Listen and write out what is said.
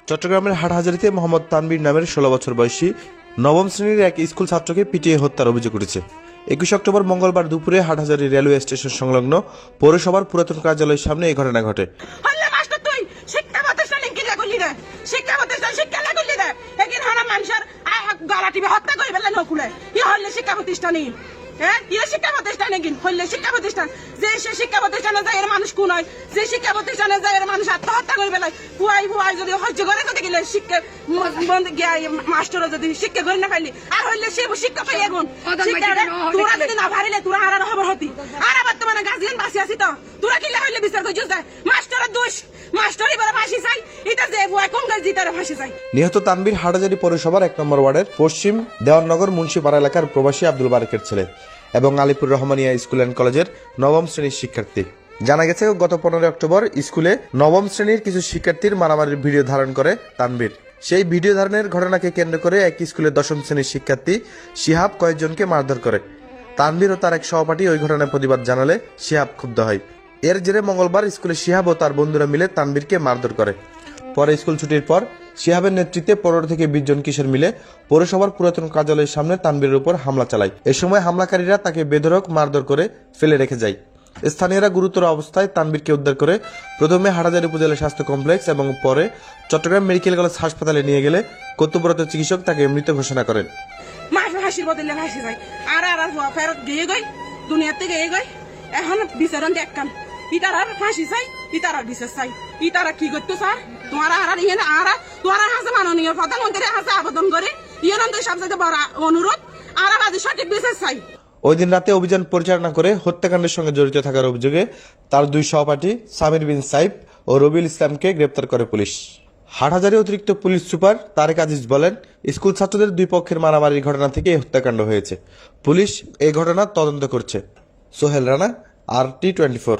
চট্টগ্রামের হাটহাজারীতে মোহাম্মদ তানবীর নামের 16 বছর বয়সী নবম শ্রেণীর এক স্কুল ছাত্রকে পিটিয়ে হত্যার অভিযোগ উঠেছে। 21 অক্টোবর মঙ্গলবার দুপুরে হাটহাজারী রেলওয়ে স্টেশন সংলগ্ন পৌরসভার পুরাতন কার্যালয়ের সামনে এই ঘটনা ঘটে। শিক্ষা প্রতিষ্ঠানে শিক্ষা প্রতিষ্ঠান যে শিক্ষা প্রতিষ্ঠানে যায় এর মানুষ কোন হয়, যে শিক্ষা প্রতিষ্ঠানে যায় এর মানুষ আত্মহত্যা করে ফেলায়। ফুয়াই যদি সহ্য করে করতে গেলে শিক্ষা মাস্টার যদি শিক্ষা করে না পাইলি আর হইলে সে শিক্ষা পাই এখন তোরা যদি না পারিলে তোরা আর খবর হতি আর আবার তো মানে গার্জিয়ান বাসি আছি তো তোরা কিলে হইলে বিচার করে যায় মাস্টারের দোষ মাস্টারই বড় ফাঁসি চাই এটা যে ফুয়াই কম গাছ জিতারে ফাঁসি চাই। নিহত তানবীর হাটহাজারী পৌরসভার 1 নম্বর ওয়ার্ডের পশ্চিম দেওয়াননগর মুন্সিপাড়া এলাকার প্রবাসী আব্দুল বারেকের ছেলে এবং আলিপুর রহমানিয়া স্কুল অ্যান্ড কলেজের নবম শ্রেণীর শিক্ষার্থী। জানা গেছে গত 15 অক্টোবর স্কুলে নবম শ্রেণীর কিছু শিক্ষার্থীর মারামারির ভিডিও ধারণ করে তানবীর। সেই ভিডিও ধারণের ঘটনাকে কেন্দ্র করে এক স্কুলের 10ম শ্রেণীর শিক্ষার্থী শিহাব কয়েকজনকে মারধর করে। তানবীর ও তার এক সহপাঠী ওই ঘটনার প্রতিবাদ জানালে শিহাব ক্ষুব্ধ হয়। এর জেরে মঙ্গলবার স্কুলে শিহাব ও তার বন্ধুরা মিলে তানবীরকে মারধর করে। পরে স্কুল ছুটির পর শিহাবের নেতৃত্বে 15 থেকে 20 জন কিশোর মিলে পৌরসভার পুরাতন কার্যালয়ের সামনে তানবীরের উপর হামলা চালায়। এ সময় হামলাকারীরা তাকে বেধড়ক মারধর করে ফেলে রেখে যায়। স্থানীয়রা গুরুতর অবস্থায় তানবীরকে উদ্ধার করে প্রথমে হাটহাজারী উপজেলা স্বাস্থ্য কমপ্লেক্স এবং পরে চট্টগ্রাম মেডিকেল কলেজ হাসপাতালে নিয়ে গেলে কর্তব্যরত চিকিৎসক তাকে মৃত ঘোষণা করেন। হাসির বদলে হাসি যায় আর ফেরত গিয়ে গই দুনিয়া থেকে গই এখন বিচারণ দেখকান ইতার আর ফাঁসি চাই ইতার আর বিচার চাই ইতারা কি করতো স্যার তোমার আর ইয়ে আর তোমার হাসে মাননীয় প্রধানমন্ত্রীর হাসে আবেদন করে ইয়ে সবচেয়ে বড় অনুরোধ আর আজ সঠিক বিচার চাই। ওই দিন রাতে অভিযান পরিচালনা করে হত্যাকাণ্ডের সঙ্গে জড়িত থাকার অভিযোগে তার 2 সহপাঠী সামির বিন সাইফ ও রবিউল ইসলামকে গ্রেপ্তার করে পুলিশ। হাটহাজারী অতিরিক্ত পুলিশ সুপার তারেক আজিজ বলেন, স্কুল ছাত্রদের 2 পক্ষের মারামারির ঘটনা থেকে এই হত্যাকাণ্ড হয়েছে। পুলিশ এই ঘটনার তদন্ত করছে। সোহেল রানা, RT24।